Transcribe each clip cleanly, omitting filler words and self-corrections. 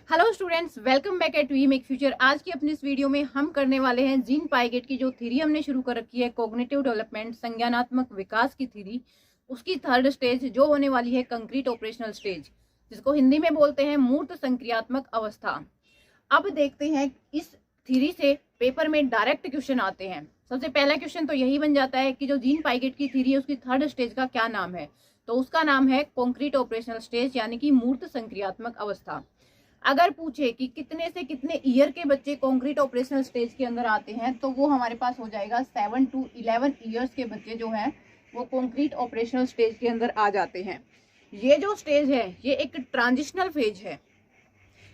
Hello students, welcome back at we make future. आज की अपनी इस वीडियो में हम करने वाले हैं जीन पाइगेट की जो थ्योरी हमने शुरू कर रखी है, कॉग्निटिव डेवलपमेंट, संज्ञानात्मक विकास की थ्योरी, उसकी थर्ड स्टेज जो होने वाली है कंक्रीट ऑपरेशनल स्टेज, जिसको हिंदी में बोलते हैं मूर्त संक्रियात्मक अवस्था। अब देखते हैं इस थ्योरी से पेपर में डायरेक्ट क्वेश्चन आते हैं। सबसे पहला क्वेश्चन तो यही बन जाता है कि जो जीन पाइगेट की थ्योरी है उसकी थर्ड स्टेज का क्या नाम है। तो उसका नाम है कॉन्क्रीट ऑपरेशनल स्टेज, यानी कि मूर्त संक्रियात्मक अवस्था। अगर पूछे कि कितने से कितने ईयर के बच्चे कॉन्क्रीट ऑपरेशनल स्टेज के अंदर आते हैं, तो वो हमारे पास हो जाएगा 7 to 11 ईयर्स के बच्चे जो हैं वो कॉन्क्रीट ऑपरेशनल स्टेज के अंदर आ जाते हैं। ये जो स्टेज है ये एक ट्रांजिशनल फेज है,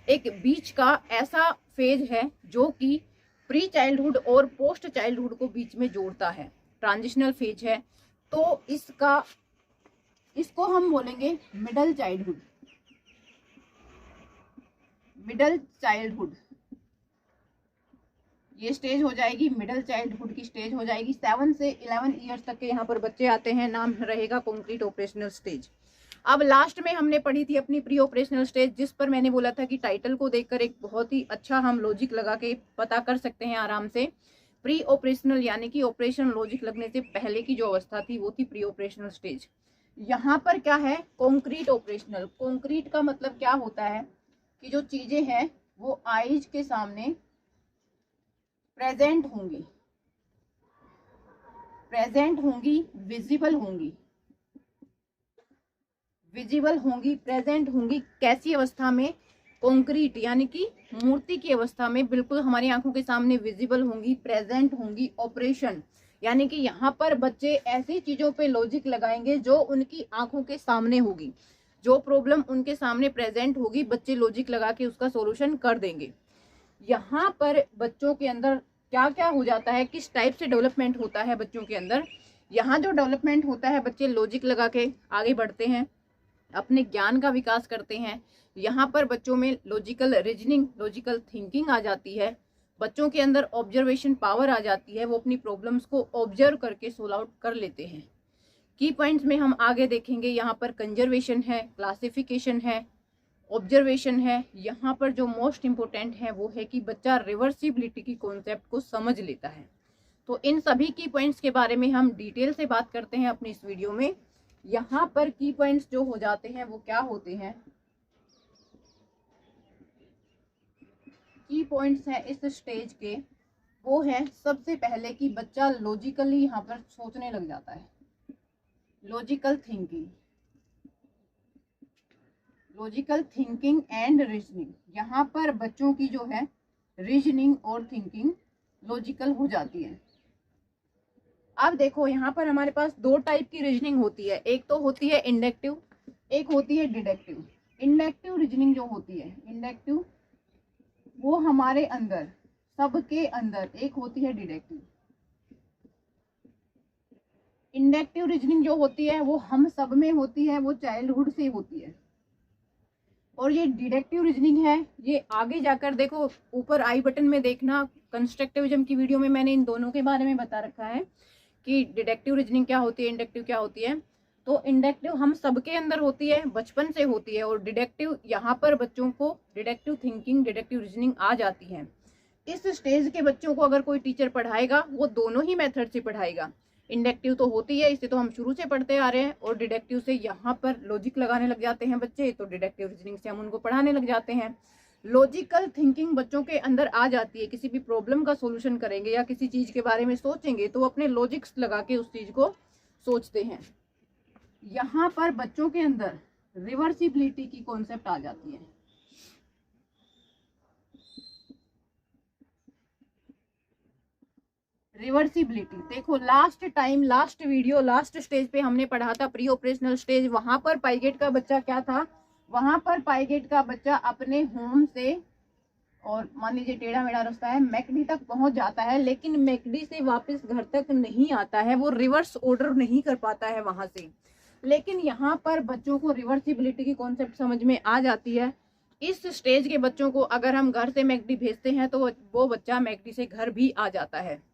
एक बीच का ऐसा फेज है जो कि प्री चाइल्डहुड और पोस्ट चाइल्डहुड को बीच में जोड़ता है। ट्रांजिशनल फेज है, तो इसको हम बोलेंगे मिडल चाइल्डहुड। मिडल चाइल्डहुड ये स्टेज हो जाएगी, मिडल चाइल्डहुड की स्टेज हो जाएगी। 7 से 11 ईयर्स तक के यहाँ पर बच्चे आते हैं, नाम रहेगा कॉन्क्रीट ऑपरेशनल स्टेज। अब लास्ट में हमने पढ़ी थी अपनी प्री ऑपरेशनल स्टेज, जिस पर मैंने बोला था कि टाइटल को देखकर एक बहुत ही अच्छा हम लॉजिक लगा के पता कर सकते हैं आराम से। प्री ऑपरेशनल यानी कि ऑपरेशन लॉजिक लगने से पहले की जो अवस्था थी वो थी प्री ऑपरेशनल स्टेज। यहाँ पर क्या है, कॉन्क्रीट ऑपरेशनल। कॉन्क्रीट का मतलब क्या होता है कि जो चीजें हैं वो आईज के सामने प्रेजेंट होंगी, विजिबल होंगी, प्रेजेंट होंगी। कैसी अवस्था में? कॉन्क्रीट यानी कि मूर्ति की अवस्था में बिल्कुल हमारी आंखों के सामने विजिबल होंगी, प्रेजेंट होंगी। ऑपरेशन यानी कि यहाँ पर बच्चे ऐसी चीजों पे लॉजिक लगाएंगे जो उनकी आंखों के सामने होगी, जो प्रॉब्लम उनके सामने प्रेजेंट होगी, बच्चे लॉजिक लगा के उसका सॉल्यूशन कर देंगे। यहाँ पर बच्चों के अंदर क्या क्या हो जाता है, किस टाइप से डेवलपमेंट होता है बच्चों के अंदर। यहाँ जो डेवलपमेंट होता है, बच्चे लॉजिक लगा के आगे बढ़ते हैं, अपने ज्ञान का विकास करते हैं। यहाँ पर बच्चों में लॉजिकल रीजनिंग, लॉजिकल थिंकिंग आ जाती है। बच्चों के अंदर ऑब्जर्वेशन पावर आ जाती है, वो अपनी प्रॉब्लम्स को ऑब्जर्व करके सोल्व आउट कर लेते हैं। की पॉइंट्स में हम आगे देखेंगे, यहाँ पर कंजर्वेशन है, क्लासिफिकेशन है, ऑब्जर्वेशन है। यहाँ पर जो मोस्ट इम्पोर्टेंट है वो है कि बच्चा रिवर्सिबिलिटी की कॉन्सेप्ट को समझ लेता है। तो इन सभी की पॉइंट्स के बारे में हम डिटेल से बात करते हैं अपनी इस वीडियो में। यहाँ पर की पॉइंट्स जो हो जाते हैं वो क्या होते हैं, की पॉइंट्स हैं इस स्टेज के, वो है सबसे पहले कि बच्चा लॉजिकली यहाँ पर सोचने लग जाता है। Logical thinking and reasoning. यहाँ पर बच्चों की जो है रीजनिंग और थिंकिंग लॉजिकल हो जाती है। अब देखो यहाँ पर हमारे पास दो टाइप की रीजनिंग होती है, एक तो होती है इंडक्टिव, एक होती है डिडक्टिव। इंडक्टिव रीजनिंग जो होती है, इंडक्टिव वो हमारे अंदर, सबके अंदर। एक होती है डिडक्टिव। इंडक्टिव रीजनिंग जो होती है वो हम सब में होती है, वो चाइल्डहुड से होती है। और ये डिडक्टिव रीजनिंग है, ये आगे जाकर देखो, ऊपर आई बटन में देखना, कंस्ट्रक्टिविज्म की वीडियो में मैंने इन दोनों के बारे में बता रखा है कि डिडक्टिव रीजनिंग क्या होती है, इंडक्टिव क्या होती है। तो इंडक्टिव हम सबके अंदर होती है, बचपन से होती है, और डिडक्टिव यहाँ पर बच्चों को डिडक्टिव थिंकिंग, डिडक्टिव रीजनिंग आ जाती है। इस स्टेज के बच्चों को अगर कोई टीचर पढ़ाएगा वो दोनों ही मेथड से पढ़ाएगा। इंडक्टिव तो होती है, इसे तो हम शुरू से पढ़ते आ रहे हैं, और डिडक्टिव से यहाँ पर लॉजिक लगाने लग जाते हैं बच्चे, तो डिडक्टिव रीजनिंग से हम उनको पढ़ाने लग जाते हैं। लॉजिकल थिंकिंग बच्चों के अंदर आ जाती है, किसी भी प्रॉब्लम का सॉल्यूशन करेंगे या किसी चीज के बारे में सोचेंगे तो अपने लॉजिक्स लगा के उस चीज को सोचते हैं। यहाँ पर बच्चों के अंदर रिवर्सिबिलिटी की कॉन्सेप्ट आ जाती है। रिवर्सिबिलिटी देखो, last time, last video, last stage पे हमने पढ़ा था प्री ऑपरेशनल स्टेज। वहां पर पाइगेट का बच्चा क्या था, वहां पर पाइगेट का बच्चा अपने होम से, और मान लीजिए टेढ़ा मेढ़ा रास्ता है, मैकडी तक पहुंच जाता है, लेकिन मैकडी से वापस घर तक नहीं आता है, वो रिवर्स ऑर्डर नहीं कर पाता है वहां से। लेकिन यहाँ पर बच्चों को रिवर्सिबिलिटी की कॉन्सेप्ट समझ में आ जाती है। इस स्टेज के बच्चों को अगर हम घर से मैकडी भेजते हैं तो वो बच्चा मैकडी से घर भी आ जाता है।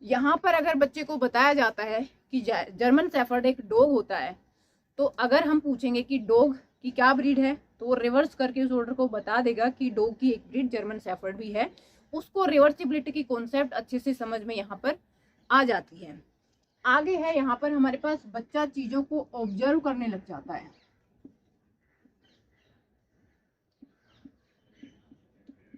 यहाँ पर अगर बच्चे को बताया जाता है कि जर्मन शेफर्ड एक डॉग होता है, तो अगर हम पूछेंगे कि डॉग कि क्या ब्रीड है, तो वो रिवर्स करके उस ऑर्डर को बता देगा कि डॉग की एक ब्रीड जर्मन शेफर्ड भी है। उसको रिवर्सिबिलिटी की कॉन्सेप्ट अच्छे से समझ में यहाँ पर आ जाती है। आगे है यहाँ पर हमारे पास बच्चा चीजों को ऑब्जर्व करने लग जाता है।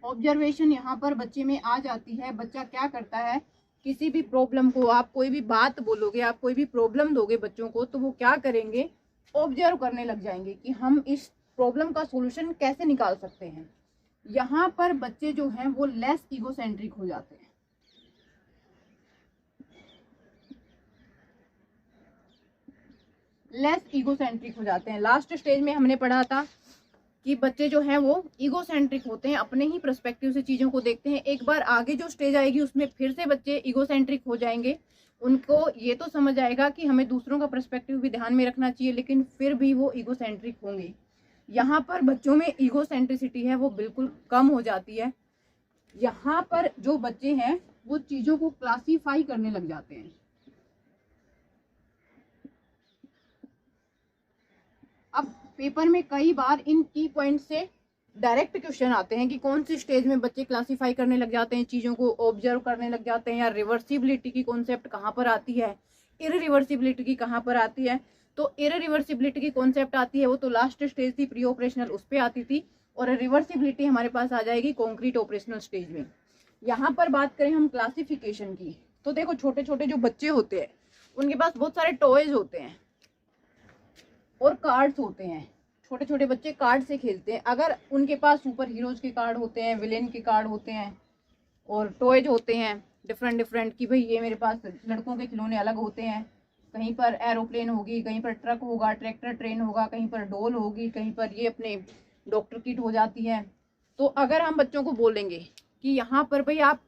ऑब्जर्वेशन यहाँ पर बच्चे में आ जाती है। बच्चा क्या करता है, किसी भी प्रॉब्लम को, आप कोई भी बात बोलोगे, आप कोई भी प्रॉब्लम दोगे बच्चों को, तो वो क्या करेंगे, ऑब्जर्व करने लग जाएंगे कि हम इस प्रॉब्लम का सॉल्यूशन कैसे निकाल सकते हैं। यहाँ पर बच्चे जो हैं वो लेस ईगोसेंट्रिक हो जाते हैं। लेस ईगोसेंट्रिक हो जाते हैं। लास्ट स्टेज में हमने पढ़ा था कि बच्चे जो हैं वो ईगोसेंट्रिक होते हैं, अपने ही पर्सपेक्टिव से चीजों को देखते हैं। एक बार आगे जो स्टेज आएगी उसमें फिर से बच्चे ईगोसेंट्रिक हो जाएंगे। उनको ये तो समझ आएगा कि हमें दूसरों का पर्सपेक्टिव भी ध्यान में रखना चाहिए, लेकिन फिर भी वो ईगोसेंट्रिक होंगे। यहाँ पर बच्चों में ईगोसेंट्रिसिटी है वो बिल्कुल कम हो जाती है। यहाँ पर जो बच्चे हैं वो चीजों को क्लासीफाई करने लग जाते हैं। अब पेपर में कई बार इन की पॉइंट से डायरेक्ट क्वेश्चन आते हैं कि कौन सी स्टेज में बच्चे क्लासीफाई करने लग जाते हैं, चीजों को ऑब्जर्व करने लग जाते हैं, या रिवर्सिबिलिटी की कॉन्सेप्ट कहाँ पर आती है, इररिवर्सिबिलिटी की कहाँ पर आती है। तो इररिवर्सिबिलिटी की कॉन्सेप्ट आती है वो तो लास्ट स्टेज थी, प्री ऑपरेशनल, उस पर आती थी, और रिवर्सिबिलिटी हमारे पास आ जाएगी कॉन्क्रीट ऑपरेशनल स्टेज में। यहाँ पर बात करें हम क्लासिफिकेशन की, तो देखो छोटे छोटे जो बच्चे होते हैं उनके पास बहुत सारे टॉयज होते हैं और कार्ड्स होते हैं। छोटे छोटे बच्चे कार्ड से खेलते हैं। अगर उनके पास सुपर हीरोज के कार्ड होते हैं, विलेन के कार्ड होते हैं, और टॉयज होते हैं डिफरेंट डिफरेंट, कि भाई ये मेरे पास लड़कों के खिलौने अलग होते हैं, कहीं पर एरोप्लेन होगी, कहीं पर ट्रक होगा, ट्रैक्टर ट्रेन होगा, कहीं पर डॉल होगी, कहीं पर ये अपने डॉक्टर किट हो जाती है। तो अगर हम बच्चों को बोलेंगे कि यहाँ पर भाई आप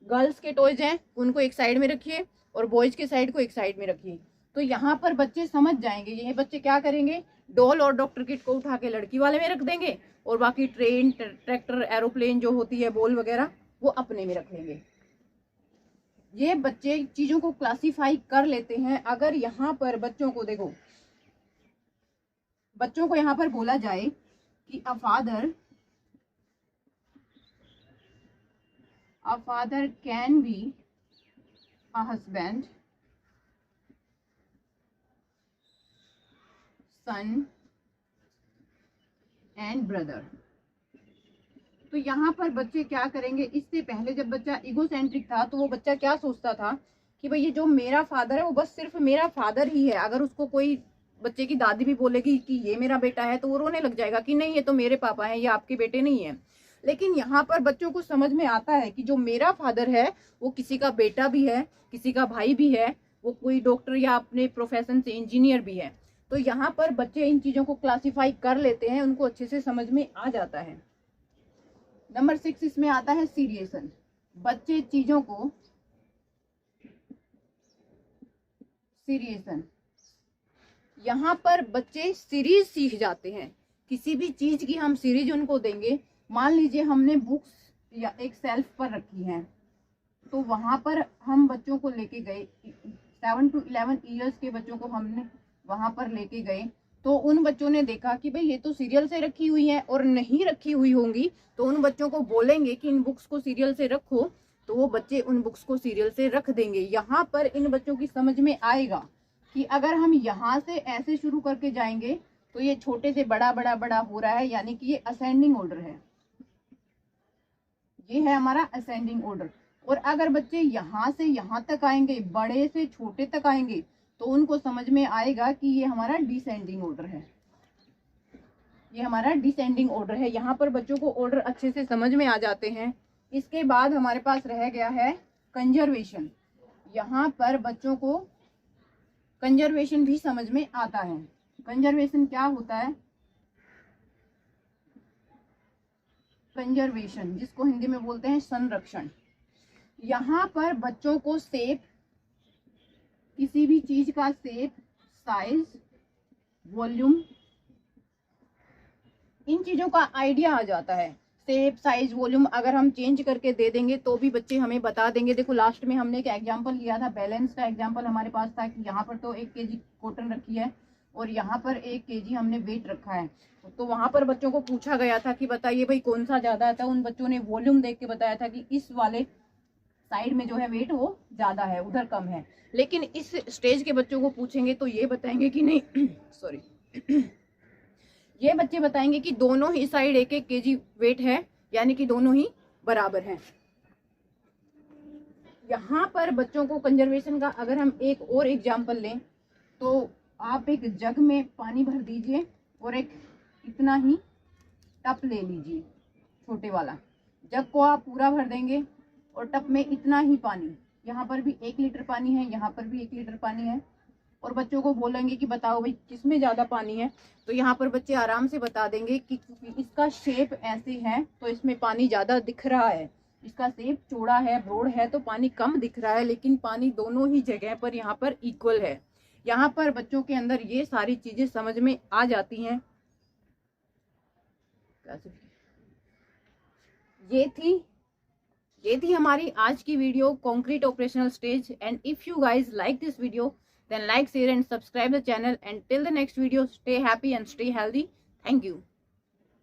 गर्ल्स के टॉयज हैं उनको एक साइड में रखिए और बॉयज के साइड को एक साइड में रखिए, तो यहाँ पर बच्चे समझ जाएंगे। ये बच्चे क्या करेंगे, डॉल और डॉक्टर किट को उठा के लड़की वाले में रख देंगे और बाकी ट्रेन, ट्रैक्टर, एरोप्लेन जो होती है, बॉल वगैरह, वो अपने में रख लेंगे। ये बच्चे चीजों को क्लासीफाई कर लेते हैं। अगर यहाँ पर बच्चों को देखो, बच्चों को यहाँ पर बोला जाए कि a father can be a husband, son and brother, तो यहाँ पर बच्चे क्या करेंगे, इससे पहले जब बच्चा ईगोसेंट्रिक था तो वो बच्चा क्या सोचता था कि भाई ये जो मेरा फादर है वो बस सिर्फ मेरा फादर ही है। अगर उसको कोई बच्चे की दादी भी बोलेगी कि ये मेरा बेटा है तो वो रोने लग जाएगा कि नहीं ये तो मेरे पापा हैं, ये आपके बेटे नहीं है। लेकिन यहाँ पर बच्चों को समझ में आता है कि जो मेरा फादर है वो किसी का बेटा भी है, किसी का भाई भी है, वो कोई डॉक्टर या अपने प्रोफेशन से इंजीनियर भी है। तो यहाँ पर बच्चे इन चीजों को क्लासीफाई कर लेते हैं, उनको अच्छे से समझ में आ जाता है। नंबर 6 इसमें आता है सीरियसन। बच्चे चीजों को सीरियसन, यहाँ पर बच्चे सीरीज सीख जाते हैं। किसी भी चीज की हम सीरीज उनको देंगे, मान लीजिए हमने बुक्स या एक सेल्फ पर रखी हैं, तो वहां पर हम बच्चों को लेके गए, 7 to 11 ईयर्स के बच्चों को हमने वहां पर लेके गए, तो उन बच्चों ने देखा कि भाई ये तो सीरियल से रखी हुई है, और नहीं रखी हुई होंगी तो उन बच्चों को बोलेंगे कि इन बुक्स को सीरियल से रखो, तो वो बच्चे उन बुक्स को सीरियल से रख देंगे। यहाँ पर इन बच्चों की समझ में आएगा कि अगर हम यहाँ से ऐसे शुरू करके जाएंगे तो ये छोटे से बड़ा बड़ा बड़ा हो रहा है, यानी कि ये असेंडिंग ऑर्डर है, ये है हमारा असेंडिंग ऑर्डर। और अगर बच्चे यहाँ से यहाँ तक आएंगे, बड़े से छोटे तक आएंगे, तो उनको समझ में आएगा कि ये हमारा डिसेंडिंग ऑर्डर है, ये हमारा डिसेंडिंग ऑर्डर है। यहाँ पर बच्चों को ऑर्डर अच्छे से समझ में आ जाते हैं। इसके बाद हमारे पास रह गया है कंजर्वेशन। यहाँ पर बच्चों को कंजर्वेशन भी समझ में आता है। कंजर्वेशन क्या होता है, कंजर्वेशन जिसको हिंदी में बोलते हैं संरक्षण। यहाँ पर बच्चों को शेप, किसी भी चीज का शेप, साइज, वॉल्यूम, इन चीजों का आइडिया आ जाता है। शेप, साइज, वॉल्यूम अगर हम चेंज करके दे देंगे तो भी बच्चे हमें बता देंगे। देखो लास्ट में हमने एक एग्जांपल लिया था, बैलेंस का एग्जांपल हमारे पास था कि यहाँ पर तो 1 kg कॉटन रखी है, और यहाँ पर 1 kg हमने वेट रखा है। तो वहां पर बच्चों को पूछा गया था कि बताइए भाई कौन सा ज्यादा आता है। उन बच्चों ने वॉल्यूम देख के बताया था कि इस वाले साइड में जो है वेट वो ज्यादा है, उधर कम है। लेकिन इस स्टेज के बच्चों को पूछेंगे तो ये बताएंगे कि नहीं सॉरी ये बच्चे बताएंगे कि दोनों ही साइड 1-1 kg वेट है, यानी कि दोनों ही बराबर हैं। यहाँ पर बच्चों को कंजर्वेशन का अगर हम एक और एग्जाम्पल लें तो आप एक जग में पानी भर दीजिए और एक इतना ही टप ले लीजिए, छोटे वाला जग को आप पूरा भर देंगे और टप में इतना ही पानी, यहाँ पर भी 1 लीटर पानी है, यहाँ पर भी 1 लीटर पानी है, और बच्चों को बोलेंगे कि बताओ भाई किसमें ज्यादा पानी है। तो यहाँ पर बच्चे आराम से बता देंगे कि इसका शेप ऐसे है तो इसमें पानी ज्यादा दिख रहा है, इसका शेप चौड़ा है, ब्रॉड है तो पानी कम दिख रहा है, लेकिन पानी दोनों ही जगह पर यहाँ पर इक्वल है। यहाँ पर बच्चों के अंदर ये सारी चीजें समझ में आ जाती हैं। ये थी हमारी आज की video concrete operational stage. And if you guys like this video then like, share and subscribe the channel, and till the next video stay happy and stay healthy. Thank you.